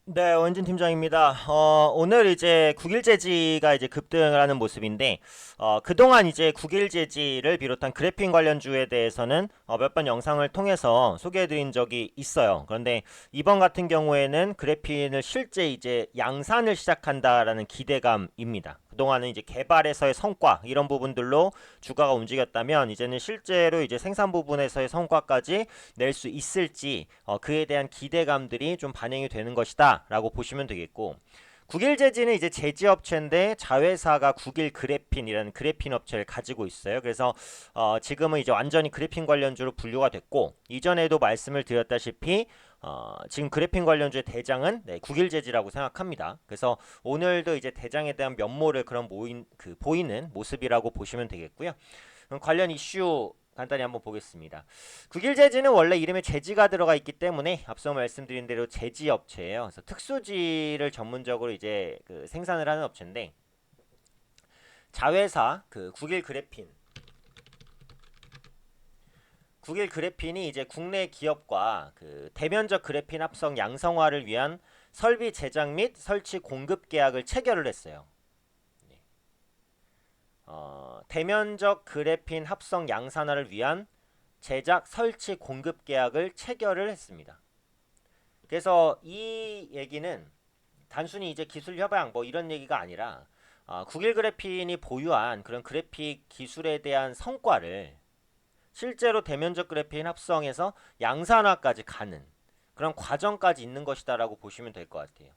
네, 원진 팀장입니다. 오늘 이제 국일제지가 이제 급등을 하는 모습인데, 그동안 이제 국일제지를 비롯한 그래핀 관련주에 대해서는 몇 번 영상을 통해서 소개해드린 적이 있어요. 그런데 이번 같은 경우에는 그래핀을 실제 이제 양산을 시작한다라는 기대감입니다. 그동안은 이제 개발에서의 성과 이런 부분들로 주가가 움직였다면 이제는 실제로 이제 생산 부분에서의 성과까지 낼 수 있을지 그에 대한 기대감들이 좀 반영이 되는 것이다라고 보시면 되겠고, 국일제지는 이제 제지업체인데 자회사가 국일그래핀이라는 그래핀 업체를 가지고 있어요. 그래서 지금은 이제 완전히 그래핀 관련주로 분류가 됐고, 이전에도 말씀을 드렸다시피 지금 그래핀 관련주의 대장은 국일제지라고 생각합니다. 그래서 오늘도 이제 대장에 대한 면모를 그런 보이는 모습이라고 보시면 되겠고요. 그럼 관련 이슈 간단히 한번 보겠습니다. 국일제지는 원래 이름에 제지가 들어가 있기 때문에 앞서 말씀드린 대로 제지 업체예요. 그래서 특수지를 전문적으로 이제 그 생산을 하는 업체인데, 자회사 그 국일그래핀이 이제 국내 기업과 그 대면적 그래핀 합성 양성화를 위한 설비 제작 및 설치 공급 계약을 체결을 했어요. 대면적 그래핀 합성 양산화를 위한 제작 설치 공급 계약을 체결을 했습니다. 그래서 이 얘기는 단순히 이제 기술 협약 뭐 이런 얘기가 아니라 국일 그래핀이 보유한 그런 그래픽 기술에 대한 성과를 실제로 대면적 그래핀 합성에서 양산화까지 가는 그런 과정까지 있는 것이다라고 보시면 될 것 같아요.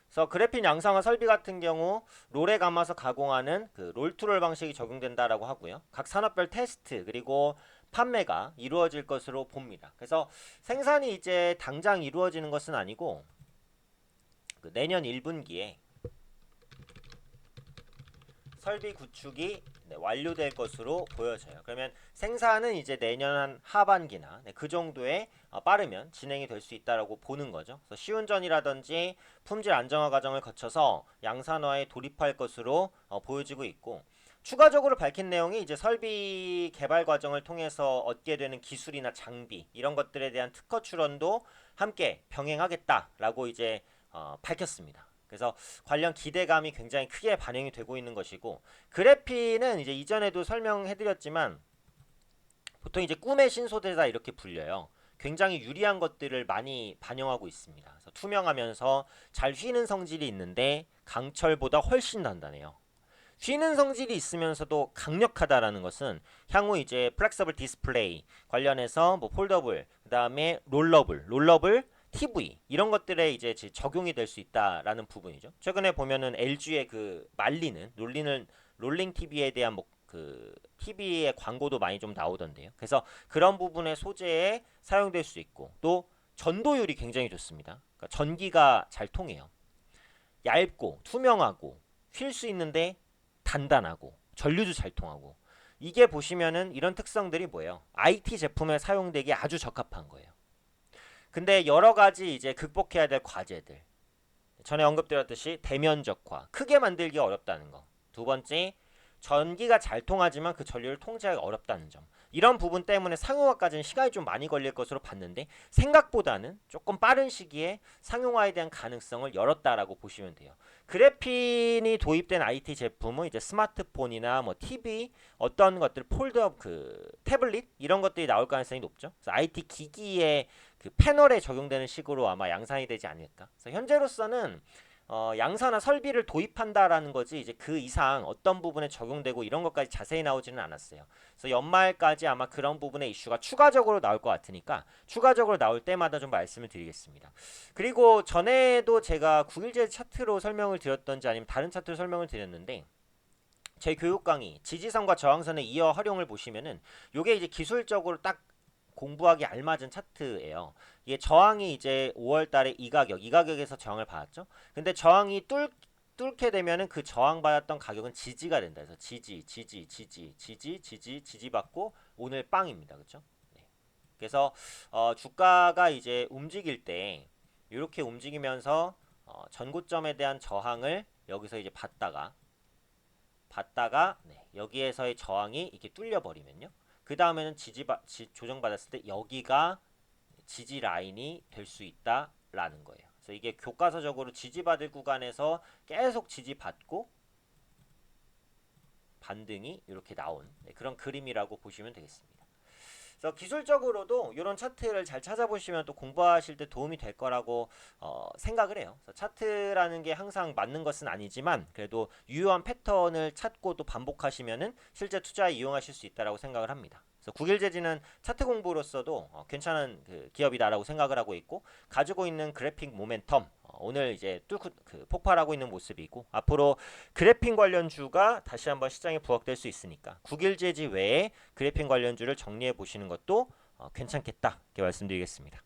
그래서 그래핀 양상화 설비 같은 경우 롤에 감아서 가공하는 그 롤투롤 방식이 적용된다라고 하고요. 각 산업별 테스트 그리고 판매가 이루어질 것으로 봅니다. 그래서 생산이 이제 당장 이루어지는 것은 아니고 그 내년 1분기에 설비 구축이 완료될 것으로 보여져요. 그러면 생산은 이제 내년 한 하반기나 그 정도에 빠르면 진행이 될 수 있다라고 보는 거죠. 그래서 시운전이라든지 품질 안정화 과정을 거쳐서 양산화에 돌입할 것으로 보여지고 있고, 추가적으로 밝힌 내용이 이제 설비 개발 과정을 통해서 얻게 되는 기술이나 장비 이런 것들에 대한 특허 출원도 함께 병행하겠다라고 이제 밝혔습니다. 그래서 관련 기대감이 굉장히 크게 반영이 되고 있는 것이고, 그래피는 이제 이전에도 설명해드렸지만 보통 이제 꿈의 신소재다 이렇게 불려요. 굉장히 유리한 것들을 많이 반영하고 있습니다. 그래서 투명하면서 잘 휘는 성질이 있는데 강철보다 훨씬 단단해요. 휘는 성질이 있으면서도 강력하다라는 것은 향후 이제 플렉서블 디스플레이 관련해서 뭐 폴더블, 그다음에 롤러블 TV 이런 것들에 이제 적용이 될 수 있다라는 부분이죠. 최근에 보면은 LG의 그 말리는 롤리는 롤링 TV에 대한 뭐 그 TV의 광고도 많이 좀 나오던데요. 그래서 그런 부분의 소재에 사용될 수 있고, 또 전도율이 굉장히 좋습니다. 그러니까 전기가 잘 통해요. 얇고 투명하고 휠 수 있는데 단단하고 전류도 잘 통하고, 이게 보시면은 이런 특성들이 뭐예요? IT 제품에 사용되기 아주 적합한 거예요. 근데 여러 가지 이제 극복해야 될 과제들. 전에 언급드렸듯이 대면적화, 크게 만들기 어렵다는 거. 두 번째, 전기가 잘 통하지만 그 전류를 통제하기 어렵다는 점. 이런 부분 때문에 상용화까지는 시간이 좀 많이 걸릴 것으로 봤는데, 생각보다는 조금 빠른 시기에 상용화에 대한 가능성을 열었다라고 보시면 돼요. 그래핀이 도입된 IT 제품은 이제 스마트폰이나 뭐 TV, 어떤 것들 폴드업 그 태블릿 이런 것들이 나올 가능성이 높죠. 그래서 IT 기기에 그 패널에 적용되는 식으로 아마 양산이 되지 않을까. 그래서 현재로서는 양산화 설비를 도입한다라는 거지 이제 그 이상 어떤 부분에 적용되고 이런 것까지 자세히 나오지는 않았어요. 그래서 연말까지 아마 그런 부분의 이슈가 추가적으로 나올 것 같으니까 추가적으로 나올 때마다 좀 말씀을 드리겠습니다. 그리고 전에도 제가 9일제 차트로 설명을 드렸던지 아니면 다른 차트로 설명을 드렸는데, 제 교육 강의 지지선과 저항선의 이어 활용을 보시면은 요게 이제 기술적으로 딱 공부하기 알맞은 차트예요. 이게 저항이 이제 5월 달에 이 가격에서 저항을 받았죠. 근데 저항이 뚫게 되면은 그 저항받았던 가격은 지지가 된다. 그래서 지지 받고 오늘 빵입니다. 그렇죠? 네. 그래서 주가가 이제 움직일 때 이렇게 움직이면서 전고점에 대한 저항을 여기서 이제 받다가 네, 여기에서의 저항이 이렇게 뚫려 버리면요. 그 다음에는 조정받았을 때 여기가 지지 라인이 될 수 있다 라는 거예요. 그래서 이게 교과서적으로 지지받을 구간에서 계속 지지받고 반등이 이렇게 나온 그런 그림이라고 보시면 되겠습니다. 그래서 기술적으로도 이런 차트를 잘 찾아보시면 또 공부하실 때 도움이 될 거라고 생각을 해요. 그래서 차트라는 게 항상 맞는 것은 아니지만 그래도 유효한 패턴을 찾고 또 반복하시면은 실제 투자에 이용하실 수 있다라고 생각을 합니다. 그래서 국일재지는 차트 공부로서도 괜찮은 그 기업이다라고 생각을 하고 있고 가지고 있는 그래픽 모멘텀 오늘 이제 뚫고 폭발하고 있는 모습이고 앞으로 그래픽 관련주가 다시 한번 시장에 부각될 수 있으니까 국일재지 외에 그래픽 관련주를 정리해 보시는 것도 괜찮겠다 이렇게 말씀드리겠습니다.